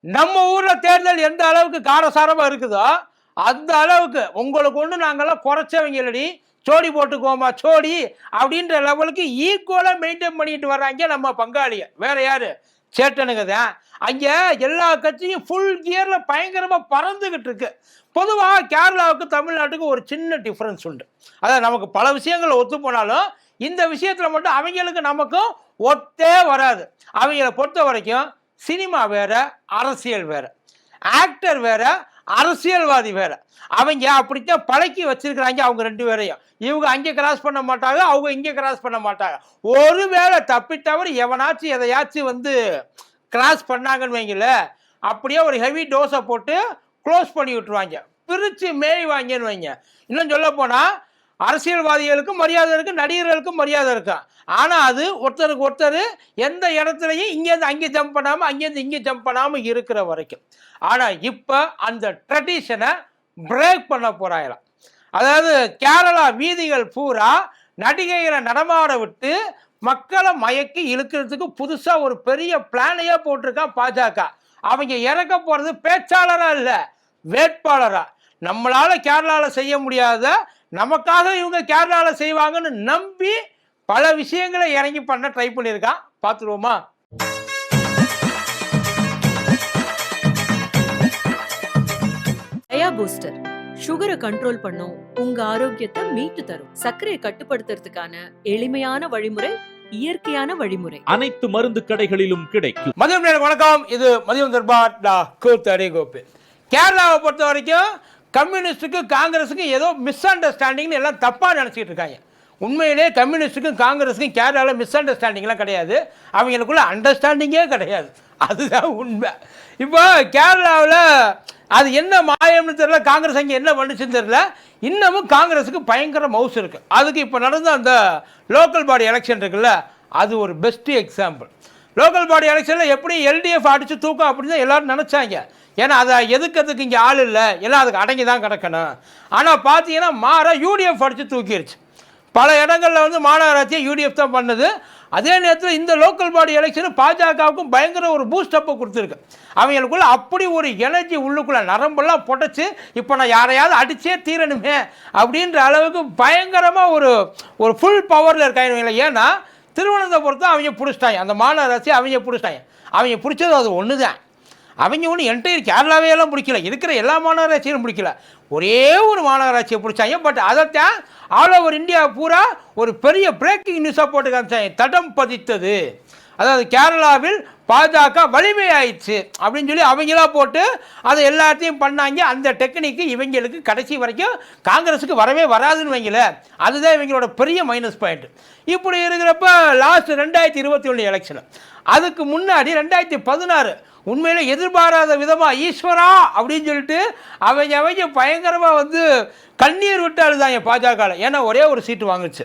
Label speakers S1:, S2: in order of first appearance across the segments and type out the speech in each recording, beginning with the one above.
S1: நம்ம ஊர்ல தேர்தல் எந்த அளவுக்கு காரசாரமா இருக்குதோ அந்த அளவுக்கு உங்களுக்கு ஒண்ணு நாங்கெல்லாம் குறைச்சவங்க இல்லடி, சோடி போட்டுக்கோமா சோடி அப்படின்ற லெவலுக்கு ஈக்குவலா மெயின்டைன் பண்ணிட்டு வர்றாங்க நம்ம பங்காளிய. வேற யாரு? சேட்டனுங்க தான். அங்க எல்லா கட்சியும் ஃபுல் கியர்ல பயங்கரமா பறந்துகிட்டு இருக்கு. பொதுவா கேரளாவுக்கு தமிழ்நாட்டுக்கு ஒரு சின்ன டிஃபரன்ஸ் உண்டு. அதாவது நமக்கு பல விஷயங்கள் ஒத்து போனாலும் இந்த விஷயத்துல மட்டும் அவங்களுக்கு நமக்கும் ஒத்தே வராது. அவங்கள பொறுத்த வரைக்கும் சினிமா வேற, அரசியல் வேற. ஆக்டர் வேற, அரசியல்வாதி வேற. அவங்க அப்படித்தான் பழக்கி வச்சிருக்கிறாங்க அவங்க ரெண்டு பேரையும். இவங்க அங்கே கிராஸ் பண்ண மாட்டாங்க, அவங்க இங்கே கிராஸ் பண்ண மாட்டாங்க. ஒருவேளை தப்பித்தவறு எவனாச்சும் எதையாச்சும் வந்து கிராஸ் பண்ணாங்கன்னு வைங்கள, அப்படியே ஒரு ஹெவி டோஸை போட்டு க்ளோஸ் பண்ணி விட்டுருவாங்க, பிரித்து மேய்வாங்கன்னு வைங்க. இன்னும் சொல்ல போனால் அரசியல்வாதிகளுக்கும் மரியாதை இருக்கு, நடிகர்களுக்கும் மரியாதை இருக்கு. ஆனால் அது ஒருத்தருக்கு ஒருத்தர் எந்த இடத்துலையும் இங்கேருந்து அங்கே ஜம்ப் பண்ணாமல் அங்கேருந்து இங்கே ஜம்ப் பண்ணாமல் இருக்கிற வரைக்கும். ஆனால் இப்போ அந்த ட்ரெடிஷனை பிரேக் பண்ண போகிறாங்களாம். அதாவது கேரளா வீதிகள் பூரா நடிகைகளை நடமாட விட்டு மக்களை மயக்கி இழுக்கிறதுக்கு புதுசாக ஒரு பெரிய பிளானையே போட்டிருக்கான் பாஜக. அவங்க இறக்க போகிறது பேச்சாளராக இல்லை, வேட்பாளரா. நம்மளால கேரளாவில் செய்ய முடியாத நமக்காக இவங்க கேரளாவில் செய்வாங்கன்னு நம்பி பல விஷயங்களை இறங்கி பண்ண ட்ரை பண்ணியிருக்கான். பார்த்துருவோமா?
S2: டயா பூஸ்டர் சுகரை கண்ட்ரோல் பண்ணும், உங்க ஆரோக்கியத்தை மீட்டு தரும். சர்க்கரையை கட்டுப்படுத்துறதுக்கான எளிமையான வழிமுறை, இயற்கையான வழிமுறை.
S3: அனைத்து மருந்து கடைகளிலும் கிடைக்கும்.
S1: மதியம் வணக்கம். இது மதியம் தர்பார் கோபி. கேரளாவை பொறுத்த வரைக்கும் கம்யூனிஸ்டுக்கு காங்கிரஸுக்கு ஏதோ மிஸ் அண்டர்ஸ்டாண்டிங்னு எல்லாம் தப்பாக நினச்சிக்கிட்டு இருக்காங்க. உண்மையிலே கம்யூனிஸ்டுக்கும் காங்கிரஸுக்கும் கேரளாவில் மிஸ் அண்டர்ஸ்டாண்டிங்லாம் கிடையாது, அவங்களுக்குள்ள அண்டர்ஸ்டாண்டிங்கே கிடையாது. அதுதான் உண்மை. இப்போ கேரளாவில் அது என்ன மாயம்னு தெரியல, காங்கிரஸ் அங்கே என்ன பண்ணுச்சுன்னு தெரியல. இன்னமும் காங்கிரஸுக்கு பயங்கர மவுஸ் இருக்குது. அதுக்கு இப்போ நடந்த அந்த லோக்கல் பாடி எலெக்ஷன் இருக்குல்ல, அது ஒரு பெஸ்ட் எக்ஸாம்பிள். லோக்கல் பாடி எலெக்ஷனில் எப்படி எல்டிஎஃப் அடித்து தூக்கம் அப்படின்னு தான் எல்லோரும் நினச்சாங்க. ஏன்னா அதை எதுக்கிறதுக்கு இங்கே ஆள் இல்லை, எல்லாம் அதுக்கு அடங்கி தான் கிடக்கணும். ஆனால் பார்த்தீங்கன்னா மாற யூடிஎஃப் அடித்து தூக்கிடுச்சு. பல இடங்களில் வந்து மாநகராட்சியை யூடிஎஃப் தான் பண்ணுது. அதே நேரத்தில் இந்த லோக்கல் பாடி எலெக்ஷனு பாஜகவுக்கும் பயங்கர ஒரு பூஸ்டப்பை கொடுத்துருக்கு. அவங்களுக்குள்ள அப்படி ஒரு எனர்ஜி உள்ளுக்குள்ளே நரம்பெல்லாம் பொட்டச்சு, இப்போ நான் யாரையாவது அடித்தே தீரணுமே அப்படின்ற அளவுக்கு பயங்கரமாக ஒரு ஃபுல் பவரில் இருக்காங்க. ஏன்னா திருவனந்தபுரத்தை அவங்க பிடிச்சிட்டாங்க, அந்த மாநகராட்சி அவங்க பிடிச்சிட்டாங்க. அவங்க பிடிச்சது அது ஒன்று தான். அவங்க ஒன்றும் என்டையர் கேரளாவையெல்லாம் பிடிக்கல, இருக்கிற எல்லா மாநகராட்சியும் பிடிக்கல, ஒரே ஒரு மாநகராட்சியை பிடிச்சாங்க. பட் அதைத்தான் ஆல் ஓவர் இந்தியா பூரா ஒரு பெரிய பிரேக்கிங் நியூஸாக போட்டு காமிச்சாங்க. தடம் பதித்தது, அதாவது கேரளாவில் பாஜக வலிமை ஆயிடுச்சு அப்படின்னு சொல்லி அவங்களா போட்டு அதை எல்லாத்தையும் பண்ணாங்க. அந்த டெக்னிக்கு இவங்களுக்கு கடைசி வரைக்கும் காங்கிரஸுக்கு வரவே வராதுன்னு வைங்கள. அதுதான் இவங்களோட பெரிய மைனஸ் பாயிண்ட். இப்படி இருக்கிறப்ப லாஸ்ட் 2021 எலெக்ஷன், அதுக்கு முன்னாடி 2016 உண்மையிலே எதிர்பாராத விதமாக ஈஸ்வரா அப்படின்னு சொல்லிட்டு அவங்க பயங்கரமாக வந்து கண்ணீர் விட்டு அழுதாங்க பாஜகவில். ஏன்னா ஒரே ஒரு சீட்டு வாங்குச்சு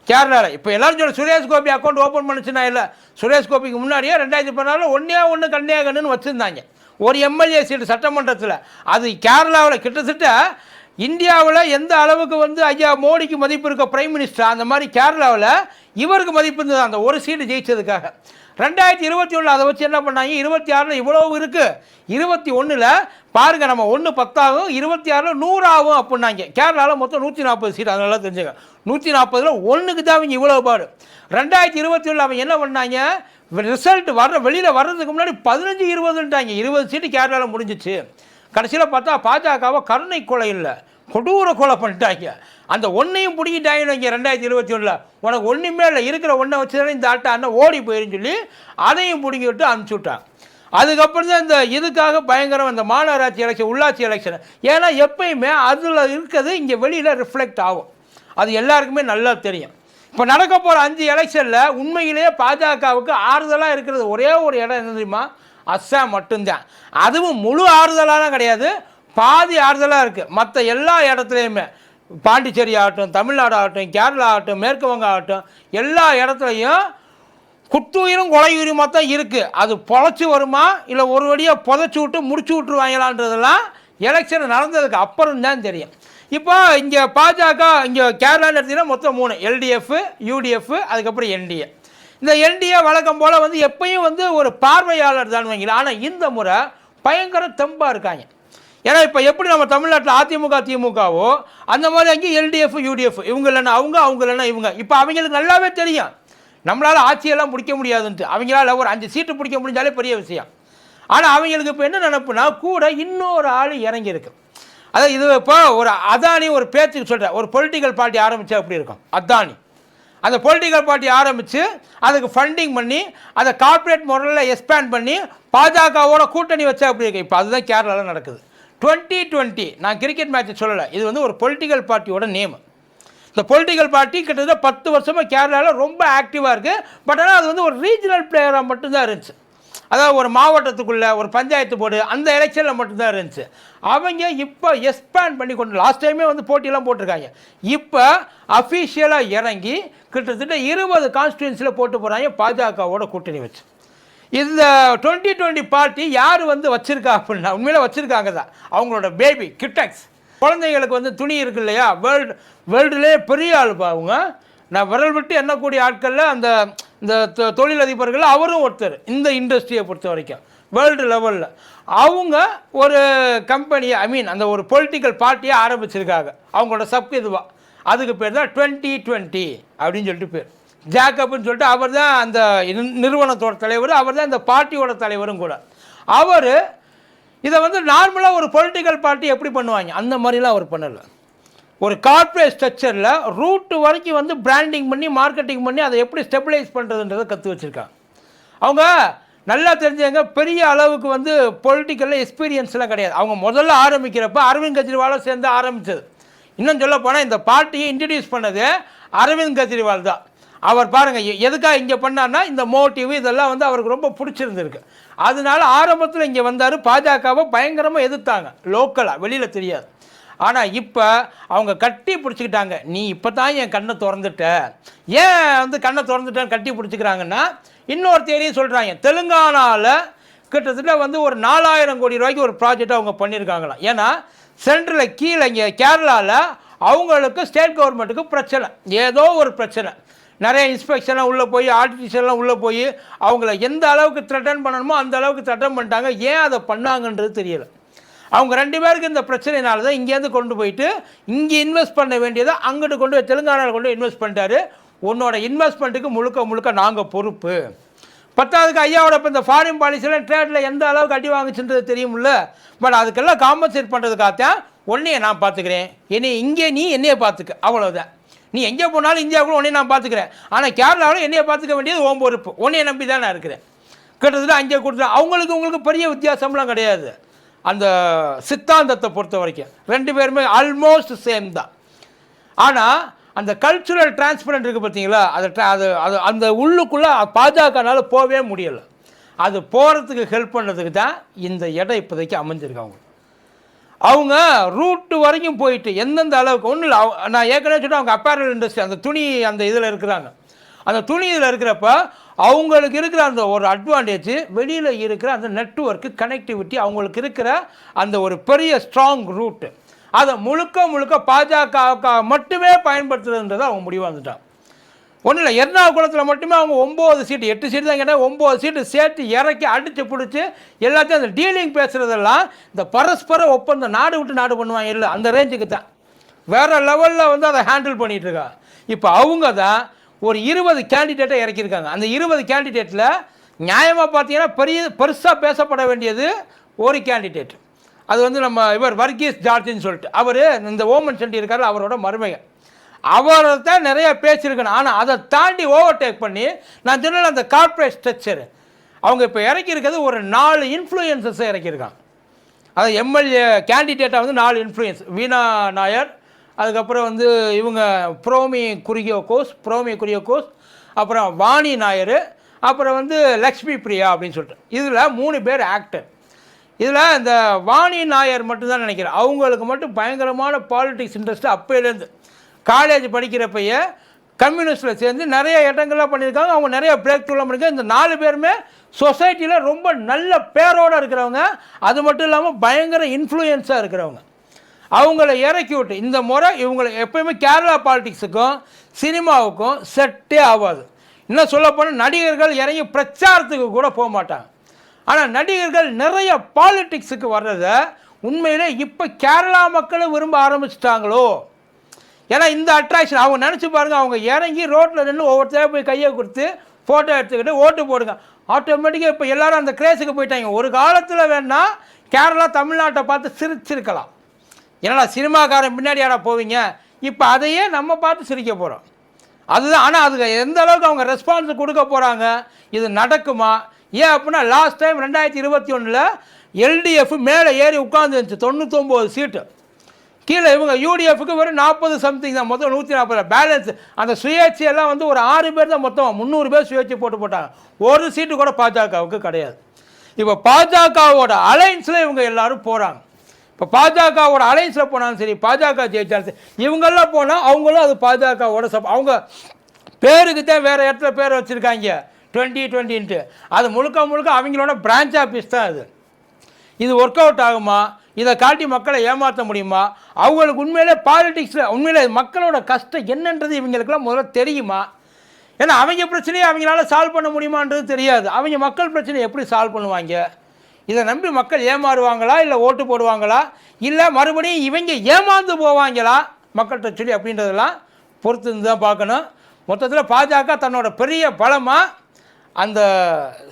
S1: கேரளாவில். இப்போ எல்லாரும் சொல்ல சுரேஷ் கோபி அக்கௌண்ட் ஓப்பன் பண்ணுச்சுன்னா இல்லை, சுரேஷ் கோபிக்கு முன்னாடியே 2014 ஒன்று கன்னியாகுமரின்னு வச்சுருந்தாங்க ஒரு எம்எல்ஏ சீட்டு சட்டமன்றத்தில். அது கேரளாவில் கிட்டத்தட்ட இந்தியாவில் எந்த அளவுக்கு வந்து ஐயா மோடிக்கு மதிப்பு இருக்க பிரைம் மினிஸ்டர், அந்த மாதிரி கேரளாவில் இவருக்கு மதிப்பு இருந்தது அந்த ஒரு சீட்டு ஜெயிச்சதுக்காக. 2021 அதை வச்சு என்ன பண்ணாங்க, 26 இவ்வளவு இருக்குது, 21 பாருங்கள் நம்ம 1 10 ஆகும், 26 100 ஆகும் அப்படின்னாங்க. கேரளாவில் மொத்தம் 140 சீட், அதனால தெரிஞ்சுங்க. 140 ஒன்றுக்கு தான் அவங்க இவ்வளோ பாடு. 2021 அவங்க என்ன பண்ணாங்க, ரிசல்ட் வெளியில் வர்றதுக்கு முன்னாடி 15-20ன்ட்டாங்க. 20 சீட்டு கேரளாவில் முடிஞ்சிச்சு. கடைசியில் பார்த்தா பாஜகவை கருணை கொலை இல்லை, கொடூர கொலை பண்ணிட்டாங்க. அந்த ஒன்றையும் பிடிக்கிட்டாங்கன்னு வைங்க. 2021 உனக்கு ஒன்றுமே இல்லை, இருக்கிற ஒன்றை வச்சு தானே இந்த ஆட்டை அண்ணன் ஓடி போயிருன்னு சொல்லி அதையும் பிடிங்கி விட்டு அனுப்பிச்சி விட்டாங்க. அதுக்கப்புறம் தான் இந்த இதுக்காக பயங்கரம் இந்த மாநகராட்சி எலெக்ஷன், உள்ளாட்சி எலெக்ஷன். ஏன்னா எப்பயுமே அதில் இருக்கிறது இங்கே வெளியில் ரிஃப்ளெக்ட் ஆகும், அது எல்லாருக்குமே நல்லா தெரியும். இப்போ நடக்க போகிற 5 எலெக்ஷனில் உண்மையிலேயே பாஜகவுக்கு ஆறுதலாக இருக்கிறது ஒரே ஒரு இடம் என்ன தெரியுமா, அஸ்ஸாம் மட்டும்தான். அதுவும் முழு ஆறுதலாலாம் கிடையாது, பாதி ஆறுதலாக இருக்குது. மற்ற எல்லா இடத்துலையுமே பாண்டிச்சேரி ஆகட்டும், தமிழ்நாடு ஆகட்டும், கேரளா ஆகட்டும், மேற்கு வங்கம் ஆகட்டும், எல்லா இடத்துலையும் குத்துயிரும் கொலையுரிமாக தான் இருக்குது. அது பொழைச்சி வருமா இல்லை ஒரு வழியாக புதைச்சி விட்டு முடிச்சு விட்டுருவாங்களான்றதெல்லாம் எலெக்ஷன் நடந்ததுக்கு அப்புறம் தான் தெரியும். இப்போ இங்கே பாஜக இங்கே கேரளான்னு எடுத்திங்கன்னா மொத்தம் 3, எல்டிஎஃப், யூடிஎஃப், அதுக்கப்புறம் என்டிஏ. இந்த என்டிஏ வழக்கம் போல் வந்து எப்பயும் வந்து ஒரு பார்வையாளர் தான் வைங்களா. ஆனால் இந்த முறை பயங்கர தெம்பாக இருக்காங்க. ஏன்னா இப்போ எப்படி நம்ம தமிழ்நாட்டில் அதிமுக திமுகவோ அந்த மாதிரி அங்கே எல்டிஎஃப் யூடிஎஃப் இவங்க இல்லைன்னா அவங்க இல்லைன்னா இவங்க. இப்போ அவங்களுக்கு நல்லாவே தெரியும் நம்மளால் ஆட்சியெல்லாம் பிடிக்க முடியாதுன்ட்டு. அவங்களால ஒரு 5 சீட்டு பிடிக்க முடிஞ்சாலே பெரிய விஷயம். ஆனால் அவங்களுக்கு இப்போ என்ன நினைப்புனா கூட இன்னொரு ஆள் இறங்கியிருக்கு. அதாவது இது இப்போ ஒரு அதானி ஒரு பேச்சுக்கு சொல்கிற ஒரு பொலிட்டிக்கல் பார்ட்டி ஆரம்பித்தா எப்படி இருக்கும். அதானி அந்த பொலிட்டிக்கல் பார்ட்டி ஆரம்பித்து அதுக்கு ஃபண்டிங் பண்ணி அதை கார்ப்பரேட் முறையில் எக்ஸ்பேண்ட் பண்ணி பாஜகவோட கூட்டணி வச்சா அப்படி இருக்கு. இப்போ அதுதான் கேரளாவில் நடக்குது. 2020 நான் கிரிக்கெட் மேட்ச்சை சொல்லலை, இது வந்து ஒரு பொலிட்டிக்கல் பார்ட்டியோட நேம். இந்த பொலிட்டிக்கல் பார்ட்டி கிட்டத்தட்ட 10 வருஷமாக கேரளாவில் ரொம்ப ஆக்டிவாக இருக்குது. பட் ஆனால் அது வந்து ஒரு ரீஜனல் பிளேயராக மட்டும்தான் இருந்துச்சு. அதாவது ஒரு மாவட்டத்துக்குள்ளே ஒரு பஞ்சாயத்து போர்டு அந்த எலெக்ஷனில் மட்டும்தான் இருந்துச்சு. அவங்க இப்போ எக்ஸ்பேண்ட் பண்ணி கொண்டு லாஸ்ட் டைமே வந்து போட்டியெல்லாம் போட்டிருக்காங்க. இப்போ அஃபீஷியலாக இறங்கி கிட்டத்தட்ட 20 கான்ஸ்டியூன்சியில் போட்டு போகிறாங்க பாஜகவோட கூட்டணி வச்சு. இந்த 2020 பார்ட்டி யார் வந்து வச்சுருக்கா அப்படின்னா உண்மையில வச்சுருக்காங்க தான் அவங்களோட பேபி கிட்டக்ஸ் குழந்தைங்களுக்கு வந்து துணி இருக்கு இல்லையா, வேர்ல்டுலேயே பெரிய ஆளுப்பா அவங்க. நான் விரல் விட்டு எண்ணக்கூடிய ஆட்களில் அந்த இந்த தொழிலதிபர்கள் அவரும் ஒருத்தர். இந்த இண்டஸ்ட்ரியை பொறுத்த வரைக்கும் வேர்ல்டு லெவலில் அவங்க ஒரு கம்பெனியை அந்த ஒரு பொலிட்டிக்கல் பார்ட்டியை ஆரம்பிச்சிருக்காங்க அவங்களோட இதுவாக. அதுக்கு பேர் தான் 2020 அப்படின்னு சொல்லிட்டு பேர். ஜேக்கப்னு சொல்லிட்டு அவர் தான் அந்த நிறுவனத்தோட தலைவர், அவர் தான் இந்த பார்ட்டியோட தலைவரும் கூட. அவர் இதை வந்து நார்மலாக ஒரு பொலிட்டிக்கல் பார்ட்டி எப்படி பண்ணுவாங்க அந்த மாதிரிலாம் அவர் பண்ணலை. ஒரு கார்ப்பரேட் ஸ்ட்ரக்சரில் ரூட்டு வரைக்கும் வந்து பிராண்டிங் பண்ணி மார்க்கெட்டிங் பண்ணி அதை எப்படி ஸ்டெபிலைஸ் பண்ணுறதுன்றதை கற்று வச்சுருக்காங்க. அவங்க நல்லா தெரிஞ்சவங்க, பெரிய அளவுக்கு வந்து பொலிட்டிக்கலில் எக்ஸ்பீரியன்ஸ்லாம் கிடையாது. அவங்க முதல்ல ஆரம்பிக்கிறப்ப அரவிந்த் கெஜ்ரிவாலும் சேர்ந்து ஆரம்பித்தது. இன்னும் சொல்ல போனால் இந்த பார்ட்டியை இன்ட்ரடியூஸ் பண்ணது அரவிந்த் கெஜ்ரிவால் தான். அவர் பாருங்கள் எதுக்காக இங்கே பண்ணார்னா இந்த மோட்டிவ் இதெல்லாம் வந்து அவருக்கு ரொம்ப பிடிச்சிருந்துருக்கு. அதனால ஆரம்பத்தில் இங்கே வந்தார். பாஜகவை பயங்கரமாக எதிர்த்தாங்க லோக்கலாக, வெளியில் தெரியாது. ஆனால் இப்போ அவங்க கட்டி பிடிச்சிக்கிட்டாங்க. நீ இப்போ தான் என் கண்ணை திறந்துட்ட. ஏன் வந்து கண்ணை திறந்துட்டேன்னு கட்டி பிடிச்சிக்கிறாங்கன்னா இன்னொரு தேதியும் சொல்கிறாங்க. தெலுங்கானாவில் கிட்டத்தட்ட வந்து ஒரு 4000 கோடி ரூபாய்க்கு ஒரு ப்ராஜெக்ட் அவங்க பண்ணியிருக்காங்களாம். ஏன்னா சென்ட்ரலில் கீழே இங்கே கேரளாவில் அவங்களுக்கு ஸ்டேட் கவர்மெண்ட்டுக்கு பிரச்சனை, ஏதோ ஒரு பிரச்சனை. நிறைய இன்ஸ்பெக்ஷன்லாம் உள்ளே போய் ஆர்டிஃபிஷியல்லாம் உள்ளே போய் அவங்கள எந்த அளவுக்கு த்ரெட்டன் பண்ணணுமோ அந்த அளவுக்கு த்ரெட்டன் பண்ணிட்டாங்க. ஏன் அதை பண்ணாங்கன்றது தெரியலை. அவங்க 2 பேருக்கு இந்த பிரச்சனைனால தான் இங்கேருந்து கொண்டு போயிட்டு இங்கே இன்வெஸ்ட் பண்ண வேண்டியதை அங்கிட்டு கொண்டு போய் தெலுங்கானாவில் கொண்டு இன்வெஸ்ட் பண்ணிட்டாரு. உன்னோட இன்வெஸ்ட்மெண்ட்டுக்கு முழுக்க நாங்கள் பொறுப்பு. 10ஆவதுக்கு ஐயாவோட இப்போ இந்த ஃபாரின் பாலிசியில் ட்ரேடில் எந்த அளவுக்கு அடி வாங்குச்சுன்றது தெரியுமில்ல. பட் அதுக்கெல்லாம் காம்பன்சேட் பண்ணுறதுக்காகத்தான் உன்னையை நான் பார்த்துக்கிறேன், நீ என்னையை பார்த்துக்க, அவ்வளோதான். நீ எங்கே போனாலும் இந்தியாவுக்குள்ள உன்னையை நான் பார்த்துக்கிறேன். ஆனால் கேரளாவில் என்னையை பார்த்துக்க வேண்டியது ஓம் பொறுப்பு. உன்னையை நம்பி தான் நான் இருக்கிறேன். கிட்டத்தட்ட அங்கே கொடுத்தேன். உங்களுக்கு பெரிய வித்தியாசம்லாம் கிடையாது. அந்த சித்தாந்தத்தை பொறுத்த வரைக்கும் 2 பேருமே ஆல்மோஸ்ட் சேம் தான். ஆனால் அந்த கல்ச்சுரல் டிரான்ஸ்பரண்ட் இருக்குது பார்த்தீங்களா, அது அந்த உள்ளுக்குள்ளே பாஜகனால போகவே முடியலை. அது போகிறதுக்கு ஹெல்ப் பண்ணுறதுக்கு தான் இந்த இடம் இப்போதைக்கு அமைஞ்சிருக்கு. அவங்க ரூட்டு வரைக்கும் போயிட்டு எந்தெந்த அளவுக்கு ஒன்றும் இல்லை. நான் ஏற்கனவே சொல்லிட்டு அவங்க அப்பேரல் இண்டஸ்ட்ரி அந்த துணி அந்த இதில் இருக்கிறாங்க. அந்த துணி இதில் இருக்கிறப்ப அவங்களுக்கு இருக்கிற அந்த ஒரு அட்வான்டேஜ், வெளியில் இருக்கிற அந்த நெட்வொர்க்கு கனெக்டிவிட்டி, அவங்களுக்கு இருக்கிற அந்த ஒரு பெரிய ஸ்ட்ராங் ரூட்டு, அதை முழுக்க பாஜக மட்டுமே பயன்படுத்துறதுன்றதை அவங்க முடிவு வந்துட்டாங்க. ஒன்றும் இல்லை, எர்ணாகுளத்தில் மட்டுமே அவங்க 9 சீட்டு 8 சீட்டு தான் கேட்டால் 9 சீட்டு சேர்த்து இறக்கி அடித்து பிடிச்சி எல்லாத்தையும் அந்த டீலிங் பேசுகிறதெல்லாம் இந்த பரஸ்பர ஒப்பந்தம் நாடு விட்டு நாடு பண்ணுவாங்க இல்லை, அந்த ரேஞ்சுக்கு தான் வேறு லெவலில் வந்து அதை ஹேண்டில் பண்ணிகிட்ருக்காங்க. இப்போ அவங்க தான் ஒரு 20 கேண்டிடேட்டை இறக்கியிருக்காங்க. அந்த 20 கேண்டிடேட்டில் நியாயமாக பார்த்தீங்கன்னா பெருசாக பேசப்பட வேண்டியது ஒரு கேண்டிடேட். அது வந்து நம்ம வர்கீஸ் ஜார்ஜின்னு சொல்லிட்டு அவர் இந்த ஓமன் சென்டி இருக்கார், அவரோட மருமகன். அவரை தான் நிறைய பேசியிருக்கணும். ஆனால் அதை தாண்டி ஓவர்டேக் பண்ணி நான் சொன்ன அந்த கார்ப்பரேட் ஸ்ட்ரக்சர் அவங்க இப்போ இறக்கியிருக்கிறது ஒரு 4 இன்ஃப்ளூயன்சஸை இறக்கியிருக்காங்க. அது எம்எல்ஏ கேண்டிடேட்டாக வந்து 4 இன்ஃப்ளூயன்ஸ். வீணா நாயர், அதுக்கப்புறம் வந்து இவங்க ப்ரோமி குரியோகோஸ், அப்புறம் வாணி நாயர், அப்புறம் வந்து லக்ஷ்மி பிரியா அப்படின்னு சொல்லிட்டு இதில் 3 பேர் ஆக்டர். இதில் இந்த வாணி நாயர் மட்டும்தான் நினைக்கிறேன். அவங்களுக்கு மட்டும் பயங்கரமான பாலிட்டிக்ஸ் இன்ட்ரெஸ்ட்டு அப்போலேருந்து காலேஜ் படிக்கிறப்பையே கம்யூனிஸ்டில் சேர்ந்து நிறைய இடங்கள்லாம் பண்ணியிருக்காங்க. அவங்க நிறைய பிரேக் த்ரூலாம் பண்ணியிருக்காங்க. இந்த 4 பேருமே சொசைட்டியில் ரொம்ப நல்ல பேரோடு இருக்கிறவங்க. அது மட்டும் இல்லாமல் பயங்கர இன்ஃப்ளூயன்ஸாக இருக்கிறவங்க. அவங்கள இறக்கி விட்டு இந்த முறை இவங்களை எப்போயுமே கேரளா பாலிட்டிக்ஸுக்கும் சினிமாவுக்கும் செட்டே ஆகாது. இன்னும் சொல்லப்போனால் நடிகர்கள் இறங்கி பிரச்சாரத்துக்கு கூட போக மாட்டாங்க. ஆனால் நடிகர்கள் நிறைய பாலிடிக்ஸுக்கு வர்றதை உண்மையிலே இப்போ கேரளா மக்களும் விரும்ப ஆரம்பிச்சிட்டாங்களோ. ஏன்னா இந்த அட்ராக்ஷன் அவங்க நினச்சி பாருங்கள், அவங்க இறங்கி ரோட்டில் நின்று ஒவ்வொருத்தரையும் போய் கையை கொடுத்து ஃபோட்டோ எடுத்துக்கிட்டு ஓட்டு போடுங்க. ஆட்டோமேட்டிக்காக இப்போ எல்லோரும் அந்த கிரேஸுக்கு போயிட்டாங்க. ஒரு காலத்தில் வேணால் கேரளா தமிழ்நாட்டை பார்த்து சிரிச்சிருக்கலாம், ஏன்னா சினிமாக்காரன் பின்னாடி யாரா போவீங்க. இப்போ அதையே நம்ம பார்த்து சிரிக்க போகிறோம். அதுதான். ஆனால் அதுக்கு எந்த அளவுக்கு அவங்க ரெஸ்பான்ஸ் கொடுக்க போகிறாங்க, இது நடக்குமா? ஏன் அப்படின்னா லாஸ்ட் டைம் 2021 எல்டிஎஃப் மேலே ஏறி உட்காந்துருந்துச்சு 99 சீட்டு. கீழே இவங்க யூடிஎஃப்க்கு வெறும் 40 சம்திங் தான், மொத்தம் 140 பேலன்ஸ். அந்த சுயேட்சையெல்லாம் வந்து ஒரு 6 பேர் தான், மொத்தம் 300 பேர் சுயேட்சை போட்டாங்க. ஒரு சீட்டு கூட பாஜகவுக்கு கிடையாது. இப்போ பாஜகவோட அலைன்ஸில் இவங்க எல்லாரும் போகிறாங்க. இப்போ பாஜகவோட அலைன்ஸில் போனாலும் சரி, பாஜக ஜெயிச்சாலும் சரி, இவங்கெல்லாம் போனால் அவங்களும் அது பாஜகவோட அவங்க பேருக்கு தான் வேறு இடத்துல பேர் வச்சுருக்காங்க 2020. அது முழுக்க முழுக்க அவங்களோட பிரான்ச் ஆஃபீஸ் தான் அது. இது ஒர்க் அவுட் ஆகுமா? இதை காட்டி மக்களை ஏமாற்ற முடியுமா? அவங்களுக்கு உண்மையிலே பாலிடிக்ஸில் உண்மையிலே மக்களோட கஷ்டம் என்னன்றது இவங்களுக்கெல்லாம் முதல்ல தெரியுமா? ஏன்னா அவங்க பிரச்சனையை அவங்களால சால்வ் பண்ண முடியுமான்றது தெரியாது. அவங்க மக்கள் பிரச்சனையை எப்படி சால்வ் பண்ணுவாங்க? இதை நம்பி மக்கள் ஏமாறுவாங்களா, இல்லை ஓட்டு போடுவாங்களா, இல்லை மறுபடியும் இவங்க ஏமாந்து போவாங்களா மக்கள்கிட்ட சொல்லி அப்படின்றதெல்லாம் பொறுத்து தான் பார்க்கணும். மொத்தத்தில் பாஜக தன்னோட பெரிய பலமாக அந்த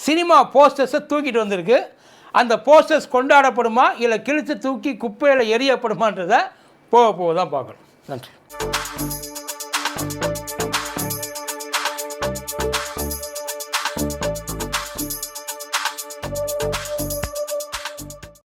S1: சினிமா போஸ்டர்ஸை தூக்கிட்டு வந்திருக்கு. அந்த போஸ்டர்ஸ் கொண்டாடப்படுமா, இல்லை கிழித்து தூக்கி குப்பையில் எரியப்படுமான்றதை போக தான் பார்க்கணும். நன்றி.